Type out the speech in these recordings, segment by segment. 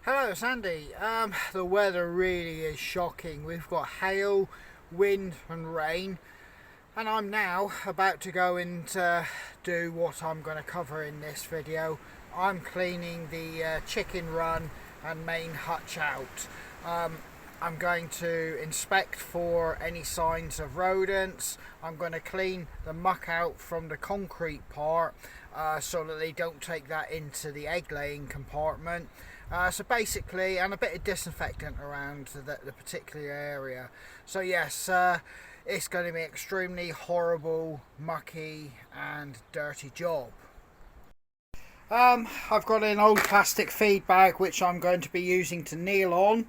Hello, Sandy. The weather really is shocking. We've got hail, wind, and rain, and I'm now about to go and do what I'm going to cover in this video. I'm cleaning the chicken run and main hutch out. I'm going to inspect for any signs of rodents. I'm going to clean the muck out from the concrete part so that they don't take that into the egg laying compartment. So basically, and a bit of disinfectant around the particular area. So yes, it's going to be an extremely horrible, mucky and dirty job. I've got an old plastic feed bag which I'm going to be using to kneel on.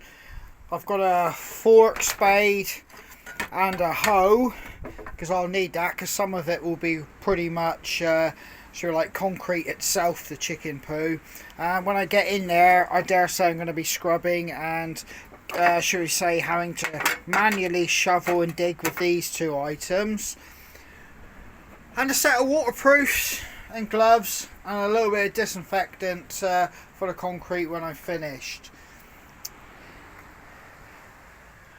I've got a fork, spade and a hoe, because I'll need that because some of it will be pretty much like concrete itself, the chicken poo. When I get in there, I dare say I'm going to be scrubbing and shall we say having to manually shovel and dig with these two items. And a set of waterproofs and gloves and a little bit of disinfectant for the concrete when I've finished.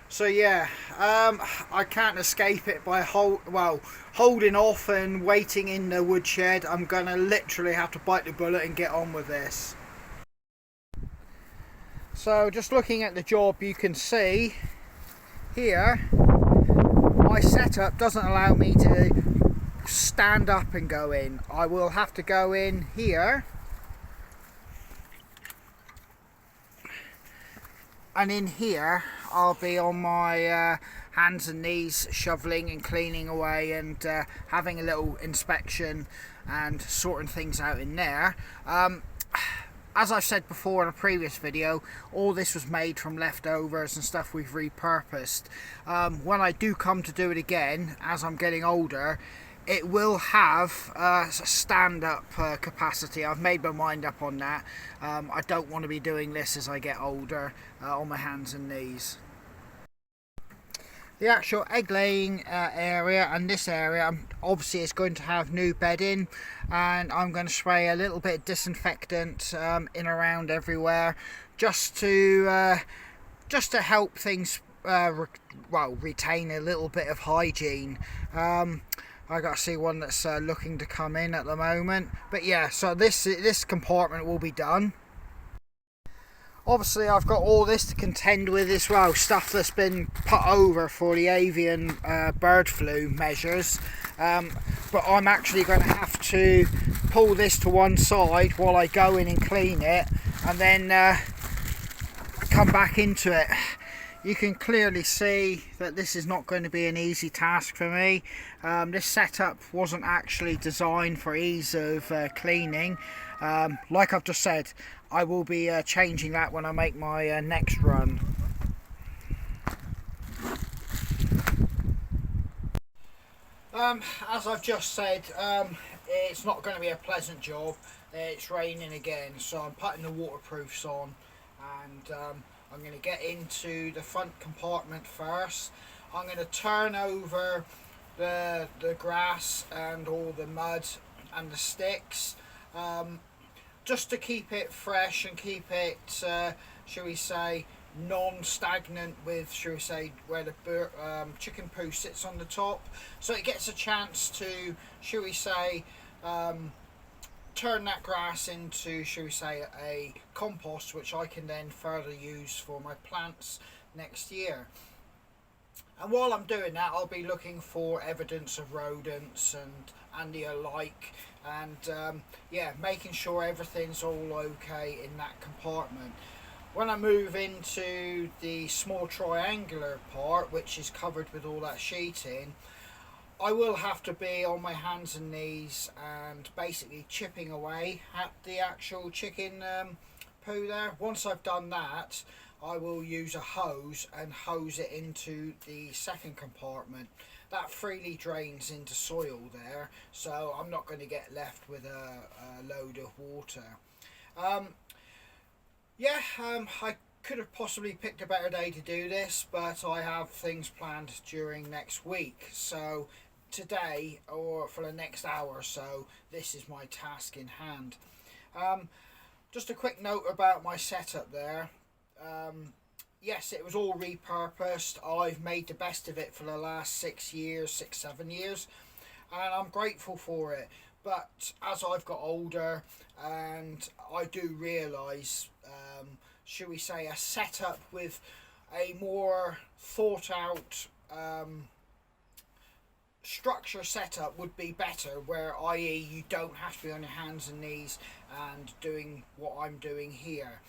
So yeah, I can't escape it by holding off and waiting in the woodshed. I'm going to literally have to bite the bullet and get on with this. So just looking at the job, you can see here my setup doesn't allow me to stand up and go in. I will have to go in here, and in here I'll be on my hands and knees shoveling and cleaning away and having a little inspection and sorting things out in there. As I've said before in a previous video, all this was made from leftovers and stuff we've repurposed. When I do come to do it again, as I'm getting older, it will have a stand-up capacity. I've made my mind up on that. I don't want to be doing this as I get older on my hands and knees. The actual egg laying area and this area, obviously it's going to have new bedding, and I'm going to spray a little bit of disinfectant in around everywhere just to help things retain a little bit of hygiene. I got to see one that's looking to come in at the moment, but yeah, so this compartment will be done. Obviously I've got all this to contend with as well, stuff that's been put over for the avian bird flu measures, but I'm actually going to have to pull this to one side while I go in and clean it and then come back into it. You can clearly see that this is not going to be an easy task for me. This setup wasn't actually designed for ease of cleaning. Like I've just said, I will be changing that when I make my next run. As I've just said, it's not going to be a pleasant job. It's raining again, so I'm putting the waterproofs on, and I'm going to get into the front compartment first. I'm going to turn over the grass and all the mud and the sticks, just to keep it fresh and keep it, shall we say, non-stagnant with, shall we say, where the chicken poo sits on the top, so it gets a chance to, shall we say, turn that grass into, shall we say, a compost which I can then further use for my plants next year. And while I'm doing that, I'll be looking for evidence of rodents and the alike, and yeah, making sure everything's all okay in that compartment. When I move into the small triangular part, which is covered with all that sheeting, I will have to be on my hands and knees and basically chipping away at the actual chicken poo there. Once I've done that, I will use a hose and hose it into the second compartment. That freely drains into soil there, so I'm not going to get left with a load of water. I could have possibly picked a better day to do this, but I have things planned during next week, so today, or for the next hour or so, this is my task in hand. Just a quick note about my setup there. Yes, it was all repurposed. I've made the best of it for the last 6 years, 7 years, and I'm grateful for it. But as I've got older, and I do realise, should we say, a setup with a more thought out structure setup would be better, where i.e. you don't have to be on your hands and knees and doing what I'm doing here.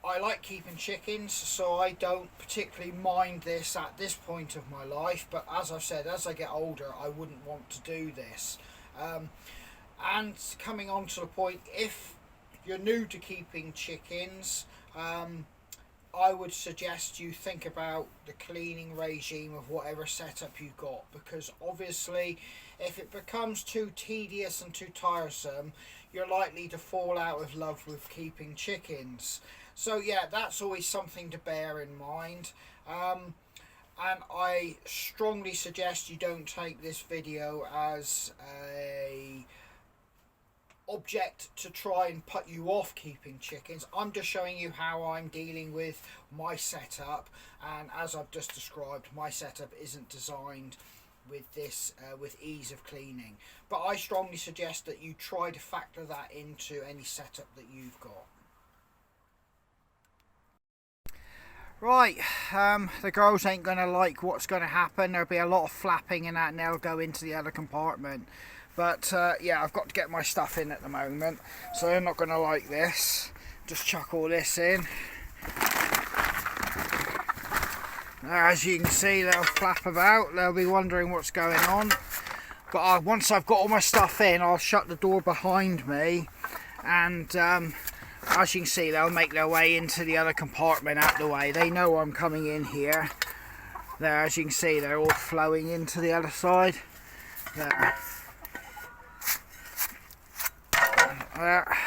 I like keeping chickens, so I don't particularly mind this at this point of my life, but as I've said, as I get older I wouldn't want to do this. And coming on to the point, if you're new to keeping chickens, I would suggest you think about the cleaning regime of whatever setup you've got, because obviously if it becomes too tedious and too tiresome, you're likely to fall out of love with keeping chickens. So yeah, that's always something to bear in mind. And I strongly suggest you don't take this video as a object to try and put you off keeping chickens. I'm just showing you how I'm dealing with my setup, and as I've just described, my setup isn't designed with this with ease of cleaning, but I strongly suggest that you try to factor that into any setup that you've got. Right, the girls ain't going to like what's going to happen. There'll be a lot of flapping and that, and they'll go into the other compartment. But yeah, I've got to get my stuff in at the moment, so they're not going to like this. Just chuck all this in. Now, as you can see, they'll flap about. They'll be wondering what's going on. But once I've got all my stuff in, I'll shut the door behind me, and as you can see, they'll make their way into the other compartment out the way. They know I'm coming in here. There, as you can see, they're all flowing into the other side. There. There.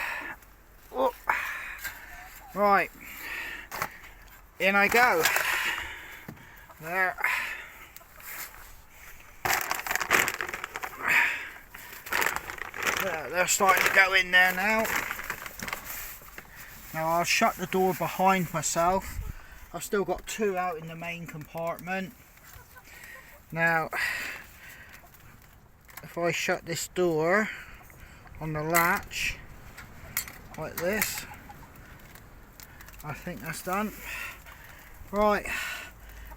Oh. Right. In I go. There. There, they're starting to go in there now. Now I'll shut the door behind myself. I've still got 2 out in the main compartment. Now, if I shut this door on the latch, like this, I think that's done. Right,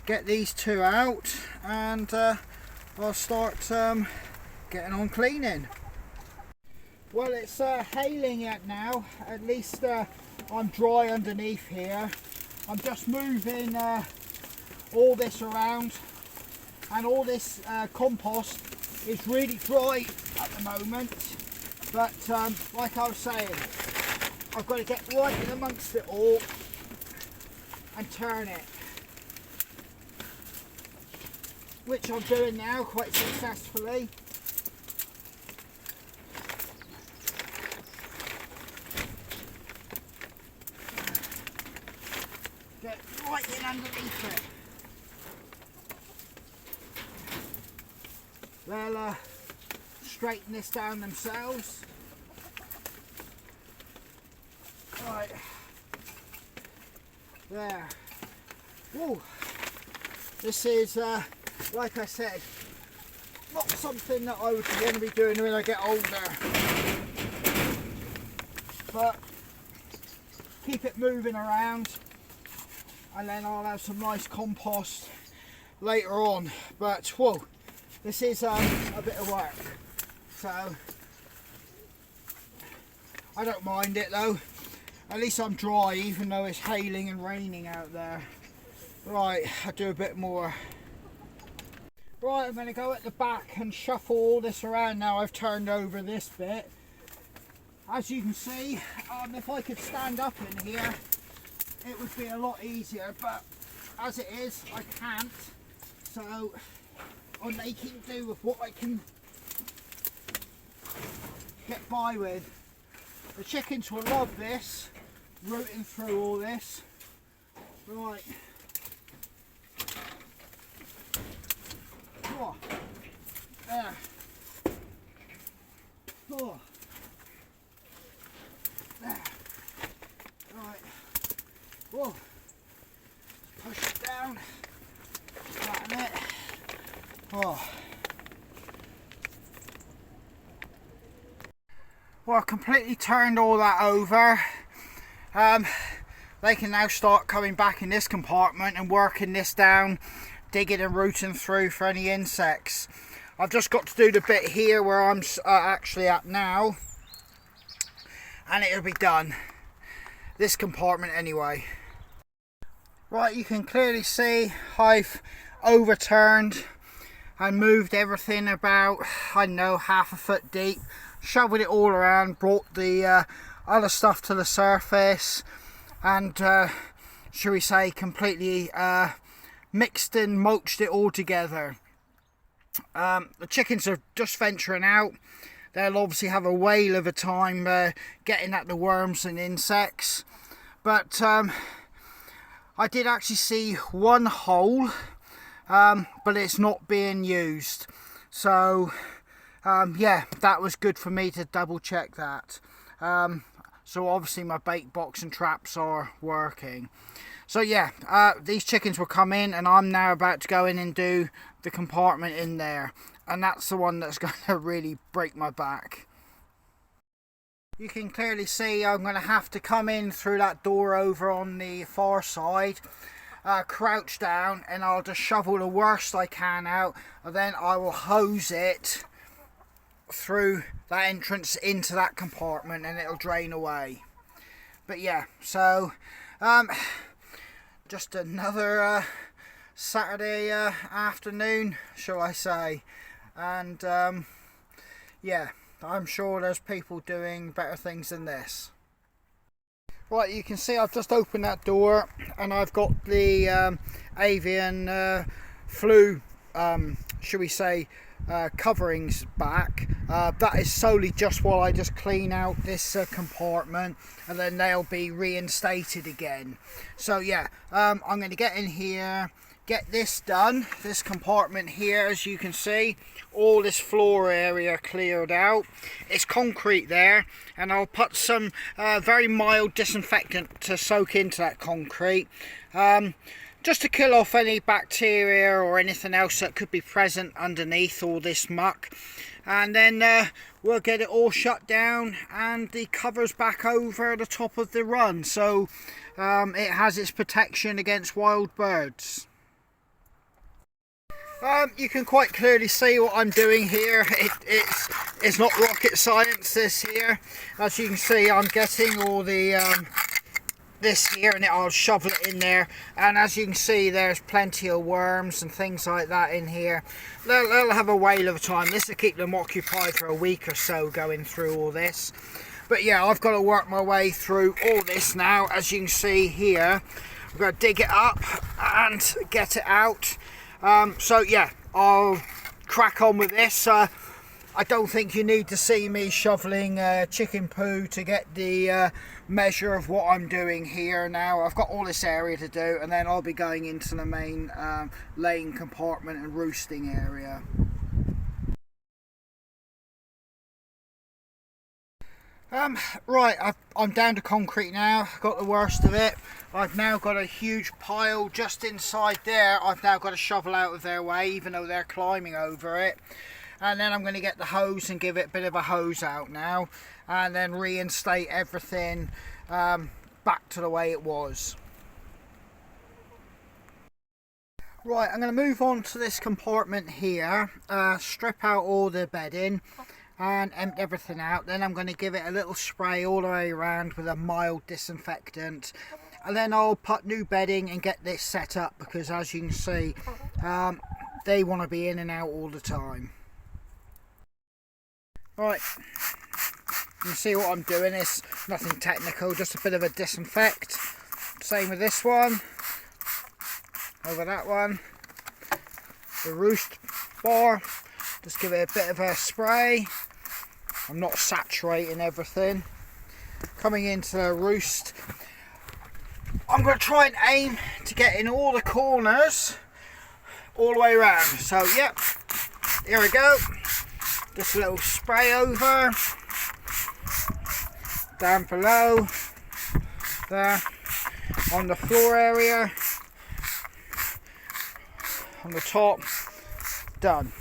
get these 2 out, and I'll start getting on cleaning. Well, it's hailing out now. At least I'm dry underneath here. I'm just moving all this around, and all this compost is really dry at the moment, but like I was saying, I've got to get right in amongst it all and turn it, which I'm doing now quite successfully. Get right in underneath it. They'll straighten this down themselves. Right. There. Whoa. This is, like I said, not something that I would want to be doing when I get older. But keep it moving around, and then I'll have some nice compost later on. But whoa, this is a bit of work, so I don't mind it though. At least I'm dry, even though it's hailing and raining out there. Right, I'll do a bit more. Right, I'm going to go at the back and shuffle all this around now. I've turned over this bit. As you can see, if I could stand up in here, it would be a lot easier, but as it is, I can't. So I'm making do with what I can get by with. The chickens will love this, rooting through all this. Right. Oh. There. Oh. Well, I've completely turned all that over. They can now start coming back in this compartment and working this down, digging and rooting through for any insects. I've just got to do the bit here where I'm actually at now, and it'll be done. This compartment anyway. Right, you can clearly see I've overturned and moved everything about, I don't know, half a foot deep, shoveled it all around, brought the other stuff to the surface, and shall we say completely mixed and mulched it all together. The chickens are just venturing out. They'll obviously have a whale of a time getting at the worms and insects, but I did actually see one hole, but it's not being used, so yeah, that was good for me to double check that. So obviously my bait box and traps are working. So yeah, these chickens will come in, and I'm now about to go in and do the compartment in there, and that's the one that's going to really break my back. You can clearly see I'm going to have to come in through that door over on the far side, crouch down, and I'll just shovel the worst I can out, and then I will hose it through that entrance into that compartment, and it'll drain away. But yeah, so just another Saturday afternoon, shall I say, and yeah, I'm sure there's people doing better things than this. Right, you can see I've just opened that door, and I've got the avian flu, shall we say, coverings back. That is solely just while I just clean out this compartment, and then they'll be reinstated again. So yeah, I'm going to get in here, get this done, this compartment here. As you can see, all this floor area cleared out. It's concrete there, and I'll put some very mild disinfectant to soak into that concrete, just to kill off any bacteria or anything else that could be present underneath all this muck. And then we'll get it all shut down, and the covers back over the top of the run, so it has its protection against wild birds. You can quite clearly see what I'm doing here. It's not rocket science, this here. As you can see, I'm getting all the this here, and I'll shovel it in there, and as you can see, there's plenty of worms and things like that in here. They'll have a whale of a time. This will keep them occupied for a week or so going through all this. But yeah, I've got to work my way through all this now. As you can see here, I've got to dig it up and get it out. So yeah, I'll crack on with this. I don't think you need to see me shoveling chicken poo to get the measure of what I'm doing here now. I've got all this area to do, and then I'll be going into the main laying compartment and roosting area. Right, I'm down to concrete now. Got the worst of it. I've now got a huge pile just inside there. I've now got to shovel out of their way, even though they're climbing over it. And then I'm going to get the hose and give it a bit of a hose out now, and then reinstate everything back to the way it was. Right, I'm going to move on to this compartment here, strip out all the bedding and empty everything out. Then I'm going to give it a little spray all the way around with a mild disinfectant, and then I'll put new bedding and get this set up, because as you can see, they want to be in and out all the time. Right, you can see what I'm doing. It's nothing technical, just a bit of a disinfect. Same with this one, over that one. The roost bar, just give it a bit of a spray. I'm not saturating everything. Coming into the roost, I'm going to try and aim to get in all the corners all the way around. So yep, here we go. Just a little spray over, down below, there, on the floor area, on the top, done.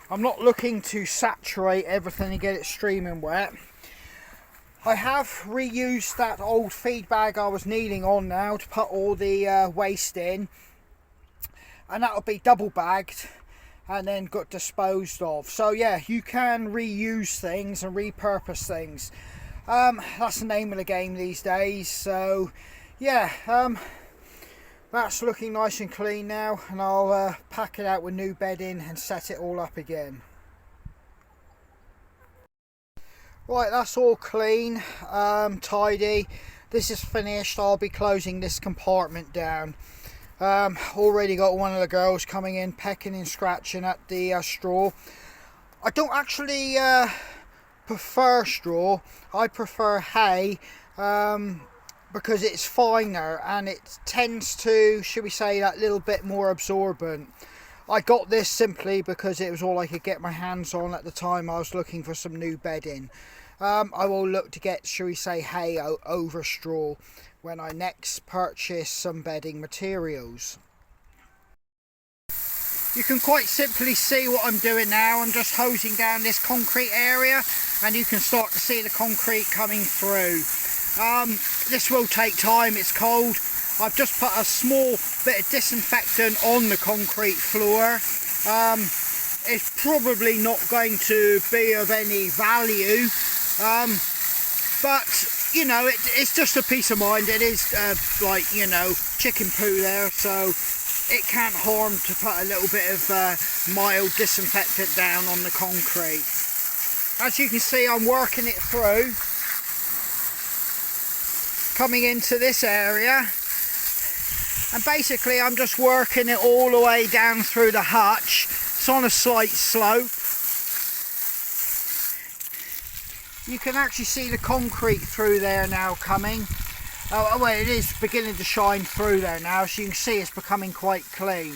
I'm not looking to saturate everything and get it streaming wet. I have reused that old feed bag I was kneeling on now to put all the waste in, and that'll be double bagged and then got disposed of. So yeah, you can reuse things and repurpose things. That's the name of the game these days. So yeah, that's looking nice and clean now, and I'll pack it out with new bedding and set it all up again. Right, that's all clean, tidy. This is finished. I'll be closing this compartment down. Already got one of the girls coming in, pecking and scratching at the straw. I don't actually prefer straw. I prefer hay, because it's finer and it tends to, should we say, that little bit more absorbent. I got this simply because it was all I could get my hands on at the time I was looking for some new bedding. I will look to get, shall we say, hay over straw when I next purchase some bedding materials. You can quite simply see what I'm doing now. I'm just hosing down this concrete area, and you can start to see the concrete coming through. This will take time, it's cold. I've just put a small bit of disinfectant on the concrete floor. It's probably not going to be of any value, but you know, it's just a peace of mind. It is like, you know, chicken poo there, so it can't harm to put a little bit of mild disinfectant down on the concrete. As you can see, I'm working it through, coming into this area, and basically I'm just working it all the way down through the hutch. It's on a slight slope. You can actually see the concrete through there now coming. Oh well, it is beginning to shine through there now, so you can see it's becoming quite clean.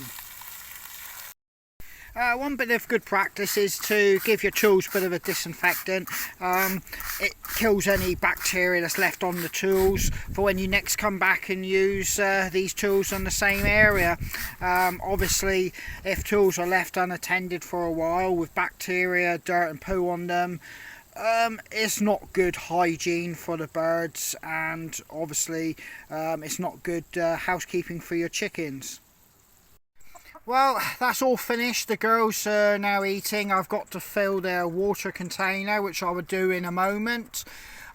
One bit of good practice is to give your tools a bit of a disinfectant. It kills any bacteria that's left on the tools for when you next come back and use these tools on the same area. Obviously, if tools are left unattended for a while with bacteria, dirt and poo on them, it's not good hygiene for the birds, and obviously it's not good housekeeping for your chickens. Well, that's all finished. The girls are now eating. I've got to fill their water container, which I will do in a moment.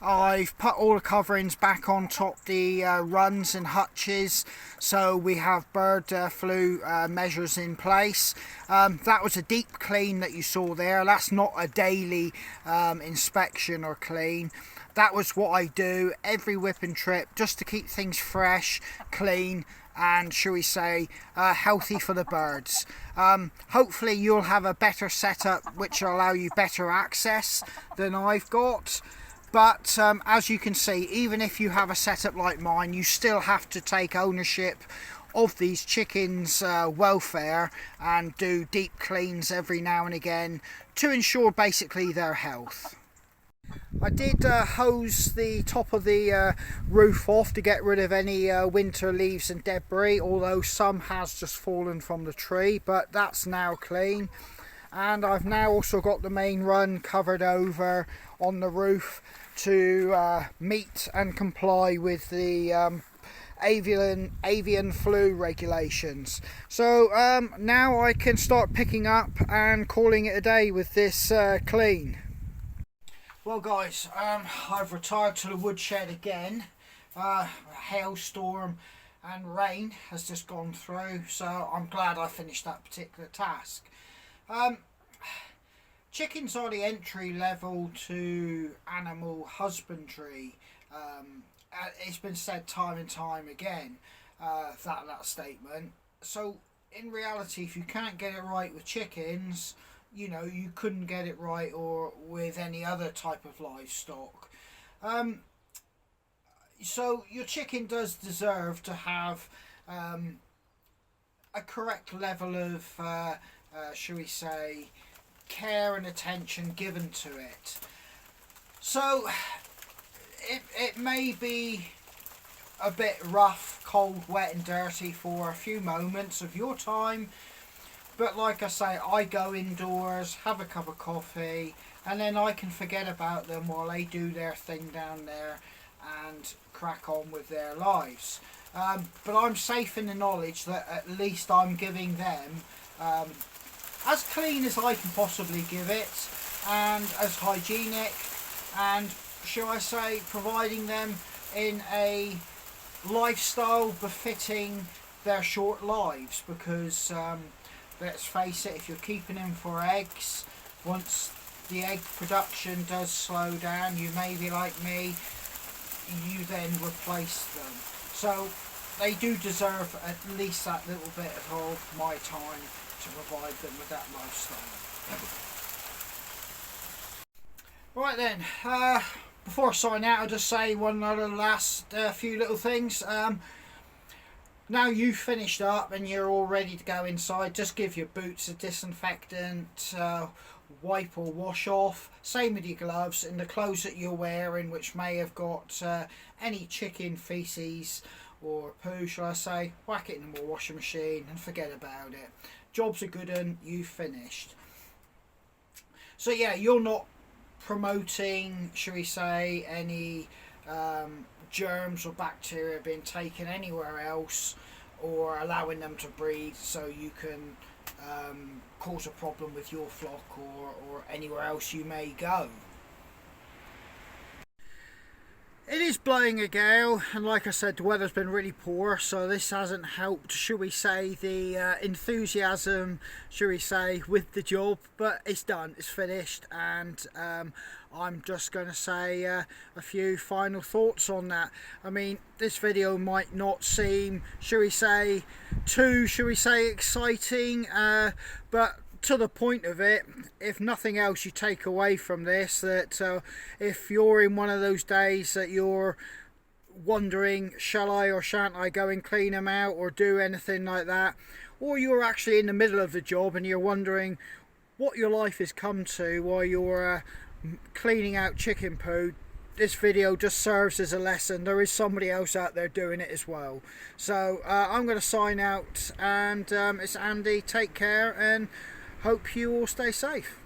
I've put all the coverings back on top the runs and hutches, so we have bird flu measures in place. That was a deep clean that you saw there. That's not a daily inspection or clean. That was what I do every whipping trip, just to keep things fresh, clean, and, shall we say, healthy for the birds. Hopefully you'll have a better setup which will allow you better access than I've got. But as you can see, even if you have a setup like mine, you still have to take ownership of these chickens' welfare and do deep cleans every now and again to ensure basically their health. I did hose the top of the roof off to get rid of any winter leaves and debris, although some has just fallen from the tree, but that's now clean. And I've now also got the main run covered over on the roof to meet and comply with the avian flu regulations. So now I can start picking up and calling it a day with this clean. Well guys, I've retired to the woodshed again. Hailstorm and rain has just gone through, so I'm glad I finished that particular task. Chickens are the entry level to animal husbandry. It's been said time and time again, that statement. So in reality, if you can't get it right with chickens, you know, you couldn't get it right or with any other type of livestock. So your chicken does deserve to have a correct level of, shall we say, care and attention given to it. So it may be a bit rough, cold, wet and dirty for a few moments of your time, But like I say, I go indoors, have a cup of coffee, and then I can forget about them while they do their thing down there and crack on with their lives. But I'm safe in the knowledge that at least I'm giving them as clean as I can possibly give it, and as hygienic, and shall I say, providing them in a lifestyle befitting their short lives. Because let's face it, if you're keeping them for eggs, once the egg production does slow down, you may be like me, you then replace them. So they do deserve at least that little bit of my time to provide them with that lifestyle. Right then, before I sign out, I'll just say one other last few little things. Now you've finished up and you're all ready to go inside, just give your boots a disinfectant, wipe or wash off. Same with your gloves and the clothes that you're wearing, which may have got any chicken feces or poo, shall I say. Whack it in the washing machine and forget about it. Job's a good one, you've finished. So yeah, you're not promoting, shall we say, any germs or bacteria being taken anywhere else, or allowing them to breed so you can cause a problem with your flock or anywhere else you may go. It is blowing a gale, and like I said, the weather's been really poor, so this hasn't helped, shall we say, the enthusiasm, shall we say, with the job. But it's done, it's finished, and I'm just going to say a few final thoughts on that. I mean, this video might not seem, shall we say, too, exciting, but to the point of it, if nothing else you take away from this, that if you're in one of those days that you're wondering, shall I or shan't I go and clean them out or do anything like that, or you're actually in the middle of the job and you're wondering what your life has come to while you're cleaning out chicken poo, this video just serves as a lesson. There is somebody else out there doing it as well. So I'm going to sign out, and it's Andy. Take care and hope you all stay safe.